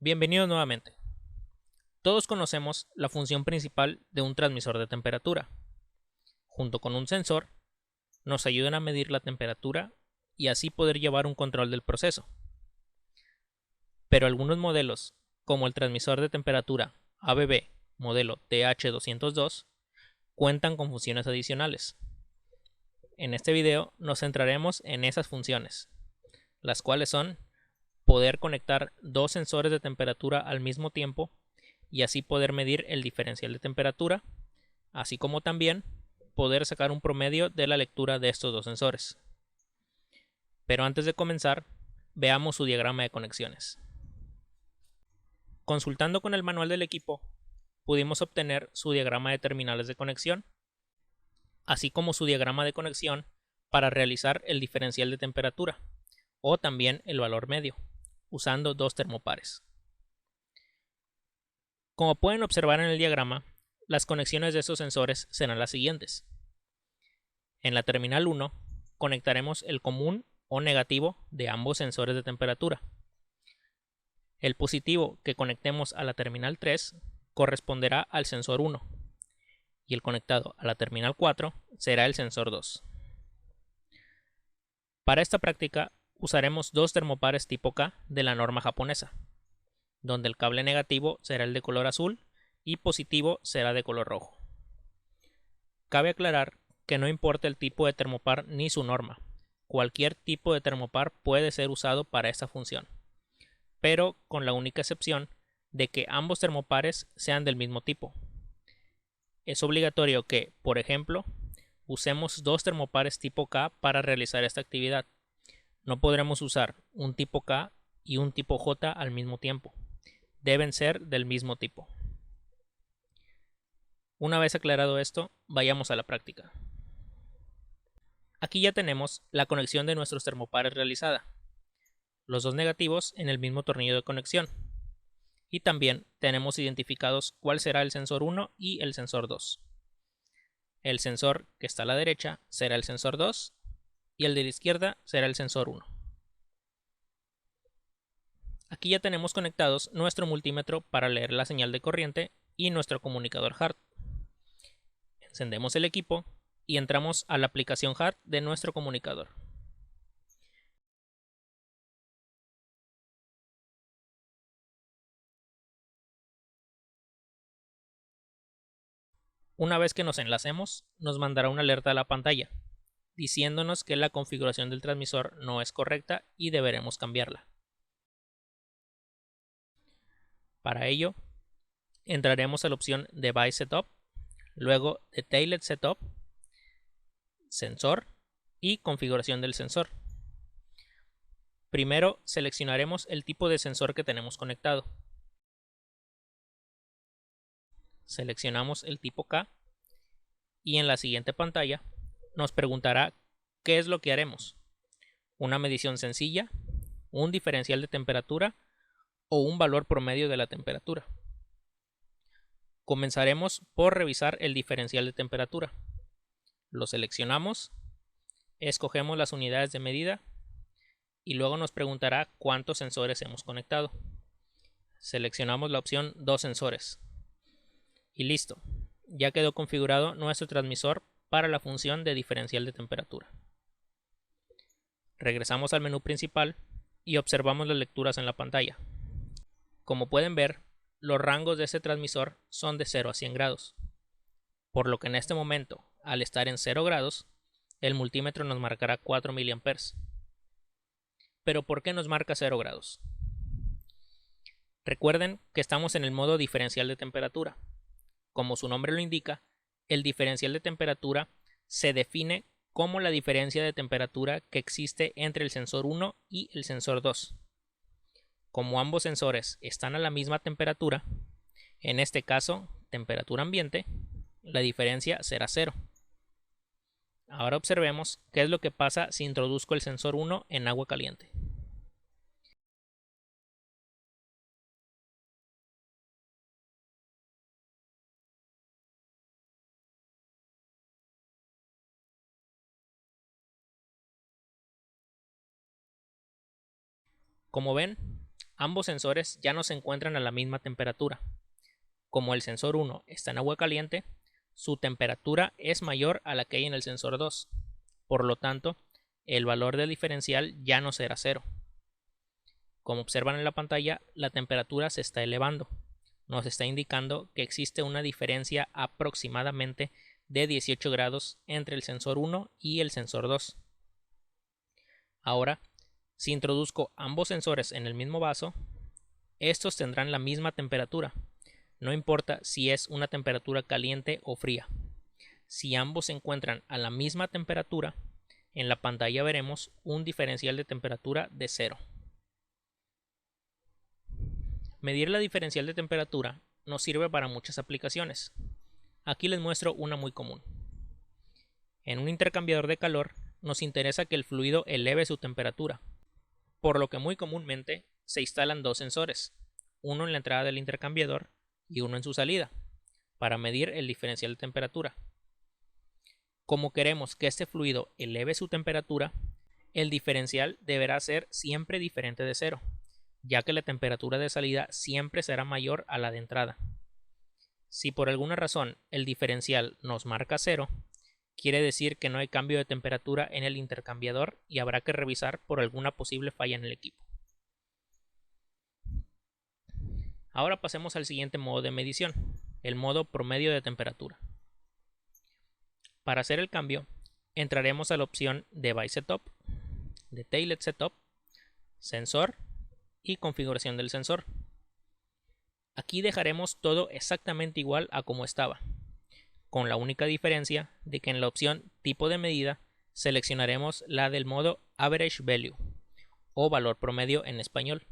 Bienvenidos nuevamente. Todos conocemos la función principal de un transmisor de temperatura. Junto con un sensor, nos ayudan a medir la temperatura y así poder llevar un control del proceso. Pero algunos modelos, como el transmisor de temperatura ABB modelo TH202, cuentan con funciones adicionales. En este video nos centraremos en esas funciones, las cuales son poder conectar dos sensores de temperatura al mismo tiempo y así poder medir el diferencial de temperatura, así como también poder sacar un promedio de la lectura de estos dos sensores. Pero antes de comenzar, veamos su diagrama de conexiones. Consultando con el manual del equipo, pudimos obtener su diagrama de terminales de conexión, así como su diagrama de conexión para realizar el diferencial de temperatura, o también el valor medio, usando dos termopares. Como pueden observar en el diagrama, las conexiones de estos sensores serán las siguientes. En la terminal 1 conectaremos el común o negativo de ambos sensores de temperatura. El positivo que conectemos a la terminal 3 corresponderá al sensor 1 y el conectado a la terminal 4 será el sensor 2. Para esta práctica usaremos dos termopares tipo K de la norma japonesa, donde el cable negativo será el de color azul y positivo será de color rojo. Cabe aclarar que no importa el tipo de termopar ni su norma, cualquier tipo de termopar puede ser usado para esta función, pero con la única excepción de que ambos termopares sean del mismo tipo. Es obligatorio que, por ejemplo, usemos dos termopares tipo K para realizar esta actividad. No podremos usar un tipo K y un tipo J al mismo tiempo. Deben ser del mismo tipo. Una vez aclarado esto, vayamos a la práctica. Aquí ya tenemos la conexión de nuestros termopares realizada, los dos negativos en el mismo tornillo de conexión, y también tenemos identificados cuál será el sensor 1 y el sensor 2. El sensor que está a la derecha será el sensor 2 y el de la izquierda será el sensor 1. Aquí ya tenemos conectados nuestro multímetro para leer la señal de corriente y nuestro comunicador HART. Encendemos el equipo y entramos a la aplicación HART de nuestro comunicador. Una vez que nos enlacemos, nos mandará una alerta a la pantalla, diciéndonos que la configuración del transmisor no es correcta y deberemos cambiarla. Para ello, entraremos a la opción Device Setup, luego Detailed Setup, Sensor y Configuración del sensor. Primero seleccionaremos el tipo de sensor que tenemos conectado. Seleccionamos el tipo K y en la siguiente pantalla nos preguntará qué es lo que haremos. Una medición sencilla, un diferencial de temperatura o un valor promedio de la temperatura. Comenzaremos por revisar el diferencial de temperatura. Lo seleccionamos, escogemos las unidades de medida y luego nos preguntará cuántos sensores hemos conectado. Seleccionamos la opción 2 sensores. Y listo, ya quedó configurado nuestro transmisor para la función de diferencial de temperatura. Regresamos al menú principal y observamos las lecturas en la pantalla. Como pueden ver, los rangos de este transmisor son de 0 a 100 grados, por lo que en este momento, al estar en 0 grados, el multímetro nos marcará 4 mA. Pero ¿por qué nos marca 0 grados? Recuerden que estamos en el modo diferencial de temperatura. Como su nombre lo indica, el diferencial de temperatura se define como la diferencia de temperatura que existe entre el sensor 1 y el sensor 2. Como ambos sensores están a la misma temperatura, en este caso temperatura ambiente, la diferencia será 0. Ahora observemos qué es lo que pasa si introduzco el sensor 1 en agua caliente. Como ven, ambos sensores ya no se encuentran a la misma temperatura. Como el sensor 1 está en agua caliente, su temperatura es mayor a la que hay en el sensor 2. Por lo tanto, el valor del diferencial ya no será 0. Como observan en la pantalla, la temperatura se está elevando. Nos está indicando que existe una diferencia aproximadamente de 18 grados entre el sensor 1 y el sensor 2. Ahora, si introduzco ambos sensores en el mismo vaso, estos tendrán la misma temperatura. No importa si es una temperatura caliente o fría. Si ambos se encuentran a la misma temperatura, en la pantalla veremos un diferencial de temperatura de 0. Medir la diferencial de temperatura nos sirve para muchas aplicaciones. Aquí les muestro una muy común. En un intercambiador de calor nos interesa que el fluido eleve su temperatura, por lo que muy comúnmente se instalan dos sensores, uno en la entrada del intercambiador y uno en su salida, para medir el diferencial de temperatura. Como queremos que este fluido eleve su temperatura, el diferencial deberá ser siempre diferente de 0, ya que la temperatura de salida siempre será mayor a la de entrada. Si por alguna razón el diferencial nos marca 0, quiere decir que no hay cambio de temperatura en el intercambiador y habrá que revisar por alguna posible falla en el equipo. Ahora pasemos al siguiente modo de medición, el modo promedio de temperatura. Para hacer el cambio, entraremos a la opción Device Setup, Detailed Setup, Sensor y Configuración del sensor. Aquí dejaremos todo exactamente igual a como estaba, con la única diferencia de que en la opción Tipo de medida seleccionaremos la del modo Average Value o valor promedio en español.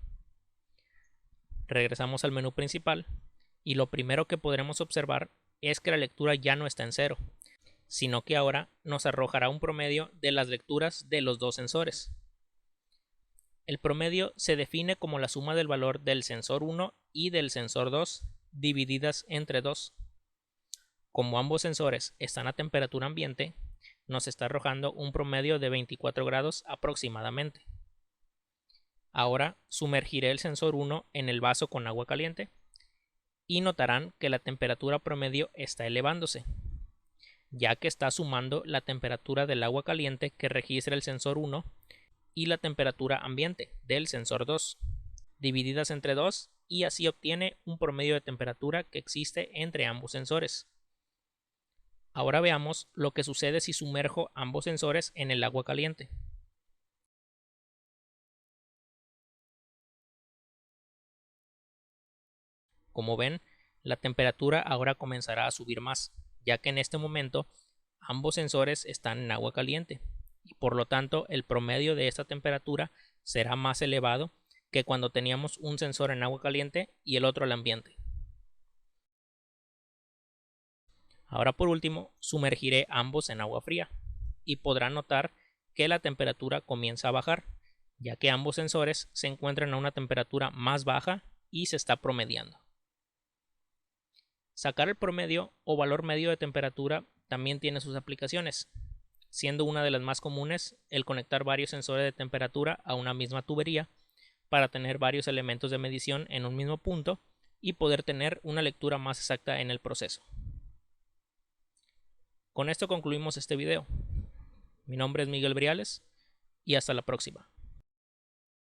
Regresamos al menú principal y lo primero que podremos observar es que la lectura ya no está en 0, sino que ahora nos arrojará un promedio de las lecturas de los dos sensores. El promedio se define como la suma del valor del sensor 1 y del sensor 2 divididas entre 2. Como ambos sensores están a temperatura ambiente, nos está arrojando un promedio de 24 grados aproximadamente. Ahora sumergiré el sensor 1 en el vaso con agua caliente y notarán que la temperatura promedio está elevándose, ya que está sumando la temperatura del agua caliente que registra el sensor 1 y la temperatura ambiente del sensor 2, divididas entre 2, y así obtiene un promedio de temperatura que existe entre ambos sensores. Ahora veamos lo que sucede si sumerjo ambos sensores en el agua caliente. Como ven, la temperatura ahora comenzará a subir más, ya que en este momento ambos sensores están en agua caliente y por lo tanto el promedio de esta temperatura será más elevado que cuando teníamos un sensor en agua caliente y el otro al ambiente. Ahora por último sumergiré ambos en agua fría y podrán notar que la temperatura comienza a bajar, ya que ambos sensores se encuentran a una temperatura más baja y se está promediando. Sacar el promedio o valor medio de temperatura también tiene sus aplicaciones, siendo una de las más comunes el conectar varios sensores de temperatura a una misma tubería para tener varios elementos de medición en un mismo punto y poder tener una lectura más exacta en el proceso. Con esto concluimos este video. Mi nombre es Miguel Briales y hasta la próxima.